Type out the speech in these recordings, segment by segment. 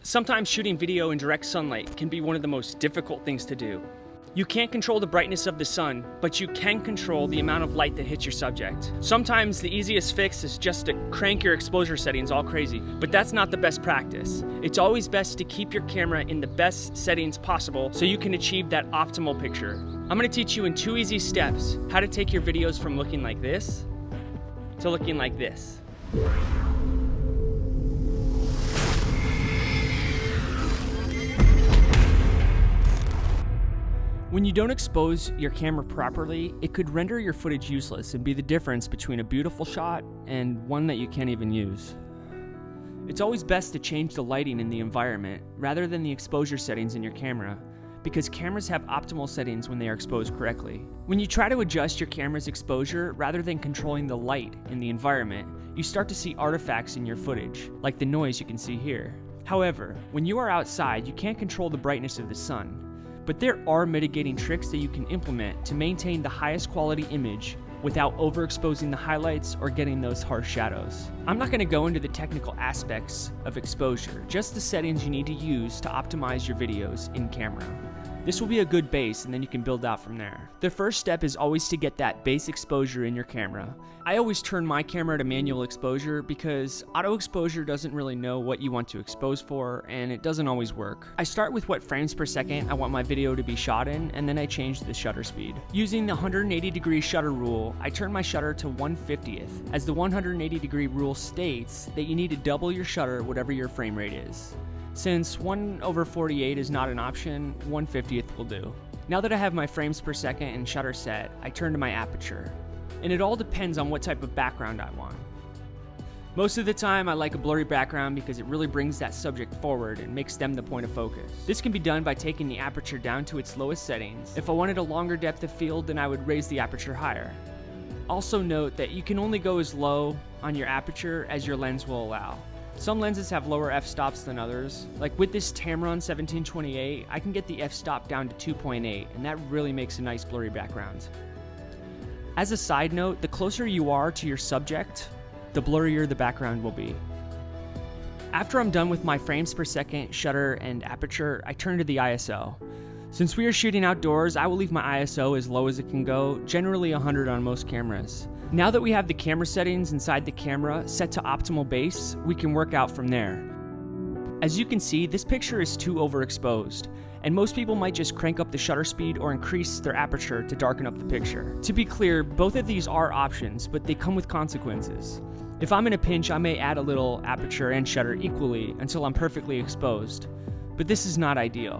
Sometimes shooting video in direct sunlight can be one of the most difficult things to do. You can't control the brightness of the sun, but you can control the amount of light that hits your subject. Sometimes the easiest fix is just to crank your exposure settings all crazy, but that's not the best practice. It's always best to keep your camera in the best settings possible so you can achieve that optimal picture. I'm gonna teach you in 2 easy steps how to take your videos from looking like this to looking like this. When you don't expose your camera properly, it could render your footage useless and be the difference between a beautiful shot and one that you can't even use. It's always best to change the lighting in the environment rather than the exposure settings in your camera, because cameras have optimal settings when they are exposed correctly. When you try to adjust your camera's exposure rather than controlling the light in the environment, you start to see artifacts in your footage, like the noise you can see here. However, when you are outside, you can't control the brightness of the sun. But there are mitigating tricks that you can implement to maintain the highest quality image without overexposing the highlights or getting those harsh shadows. I'm not going to go into the technical aspects of exposure, just the settings you need to use to optimize your videos in camera. This will be a good base, and then you can build out from there. The first step is always to get that base exposure in your camera. I always turn my camera to manual exposure because auto exposure doesn't really know what you want to expose for, and it doesn't always work. I start with what frames per second I want my video to be shot in, and then I change the shutter speed. Using the 180-degree shutter rule, I turn my shutter to 1/50th, as the 180-degree rule states that you need to double your shutter whatever your frame rate is. Since 1/48 is not an option, 1/50th will do. Now that I have my frames per second and shutter set, I turn to my aperture. And it all depends on what type of background I want. Most of the time I like a blurry background because it really brings that subject forward and makes them the point of focus. This can be done by taking the aperture down to its lowest settings. If I wanted a longer depth of field, then I would raise the aperture higher. Also note that you can only go as low on your aperture as your lens will allow. Some lenses have lower f-stops than others. Like with this Tamron 1728, I can get the f-stop down to 2.8, and that really makes a nice blurry background. As a side note, the closer you are to your subject, the blurrier the background will be. After I'm done with my frames per second, shutter, and aperture, I turn to the ISO. Since we are shooting outdoors, I will leave my ISO as low as it can go, generally 100 on most cameras. Now that we have the camera settings inside the camera set to optimal base, we can work out from there. As you can see, this picture is too overexposed, and most people might just crank up the shutter speed or increase their aperture to darken up the picture. To be clear, both of these are options, but they come with consequences. If I'm in a pinch, I may add a little aperture and shutter equally until I'm perfectly exposed, but this is not ideal.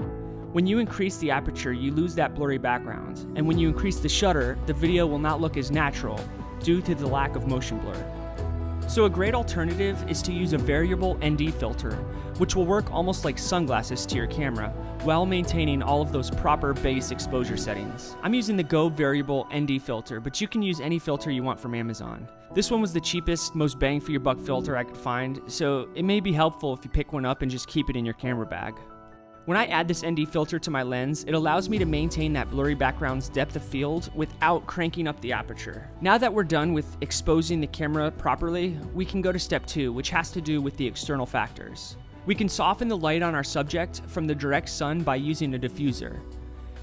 When you increase the aperture, you lose that blurry background, and when you increase the shutter, the video will not look as natural due to the lack of motion blur. So a great alternative is to use a variable ND filter, which will work almost like sunglasses to your camera while maintaining all of those proper base exposure settings. I'm using the Go variable ND filter, but you can use any filter you want from Amazon. This one was the cheapest, most bang for your buck filter I could find, so it may be helpful if you pick one up and just keep it in your camera bag. When I add this ND filter to my lens, it allows me to maintain that blurry background's depth of field without cranking up the aperture. Now that we're done with exposing the camera properly, we can go to step 2, which has to do with the external factors. We can soften the light on our subject from the direct sun by using a diffuser.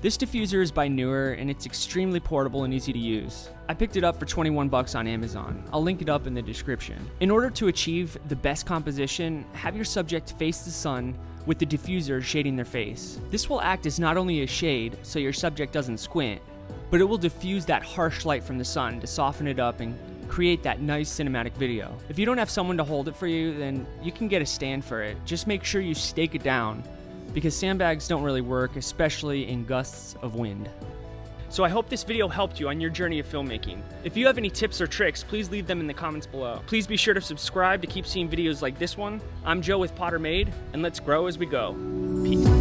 This diffuser is by Newer, and it's extremely portable and easy to use. I picked it up for 21 bucks on Amazon. I'll link it up in the description. In order to achieve the best composition, have your subject face the sun with the diffuser shading their face. This will act as not only a shade so your subject doesn't squint, but it will diffuse that harsh light from the sun to soften it up and create that nice cinematic video. If you don't have someone to hold it for you, then you can get a stand for it. Just make sure you stake it down, because sandbags don't really work, especially in gusts of wind. So I hope this video helped you on your journey of filmmaking. If you have any tips or tricks, please leave them in the comments below. Please be sure to subscribe to keep seeing videos like this one. I'm Joe with Potter Made, and let's grow as we go. Peace.